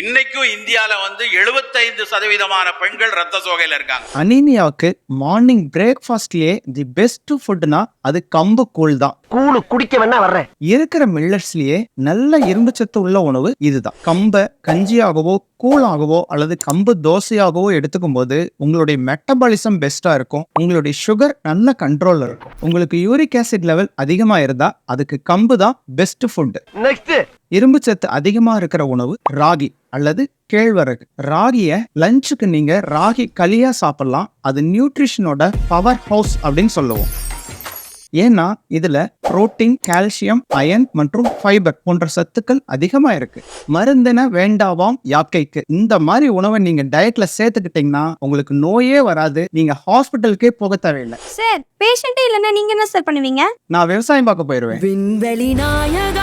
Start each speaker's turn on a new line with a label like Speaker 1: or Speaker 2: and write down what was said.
Speaker 1: இன்னைக்கும் இந்தியால 75% பெண்கள் ரத்த சோகையில இருக்காங்க.
Speaker 2: அனீமியாவுக்கு மார்னிங் பிரேக்ஃபாஸ்ட்லயே தி பெஸ்ட் ஃபுட்னா அது கம்பு கூழ் தான்.
Speaker 3: கூழு குடிக்க வேணா வர்றேன்.
Speaker 2: இருக்கிற மில்லட்ஸ்லயே நல்ல இரும்புச்சத்து உள்ள உணவு இதுதான். கம்பை கஞ்சியாகவோ கூழாகவோ அல்லது கம்பு தோசையாகவோ எடுத்துக்கும் போது உங்களுடைய மெட்டபாலிசம் பெஸ்டா இருக்கும். உங்களுடைய சுகர் நல்ல கண்ட்ரோல்ல இருக்கும். உங்களுக்கு யூரிக் ஆசிட் லெவல் அதிகமா இருந்தா அதுக்கு கம்பு தான் பெஸ்ட் ஃபுட்.
Speaker 3: நெக்ஸ்ட்,
Speaker 2: இரும்பு சத்து அதிகமா இருக்கிற உணவு ராகி அல்லது கேழ்வரகு. ராகிய லஞ்சுக்கு நீங்க ராகி களியா சாப்பிடலாம். அது நியூட்ரிஷனோட பவர் ஹவுஸ் அப்படின்னு சொல்லுவோம். ஏன்னா இதுல புரோட்டீன், கால்சியம், அயன் மற்றும் ஃபைபர் போன்ற சத்துக்கள் அதிகமா இருக்கு. மருந்தென வேண்டாவாம் யாக்கைக்கு. இந்த மாதிரி உணவை நீங்க டயட்ல சேர்த்துக்கிட்டீங்கன்னா உங்களுக்கு நோயே வராது. நீங்க ஹாஸ்பிட்டலுக்கே போக தேவையில்லை.
Speaker 4: சார், பேஷண்டே இல்லைன்னா நீங்க என்ன சார் பண்ணுவீங்க?
Speaker 2: நான் விவசாயம் பார்க்க போயிருவேன்.
Speaker 5: விண்வெளி நாயகா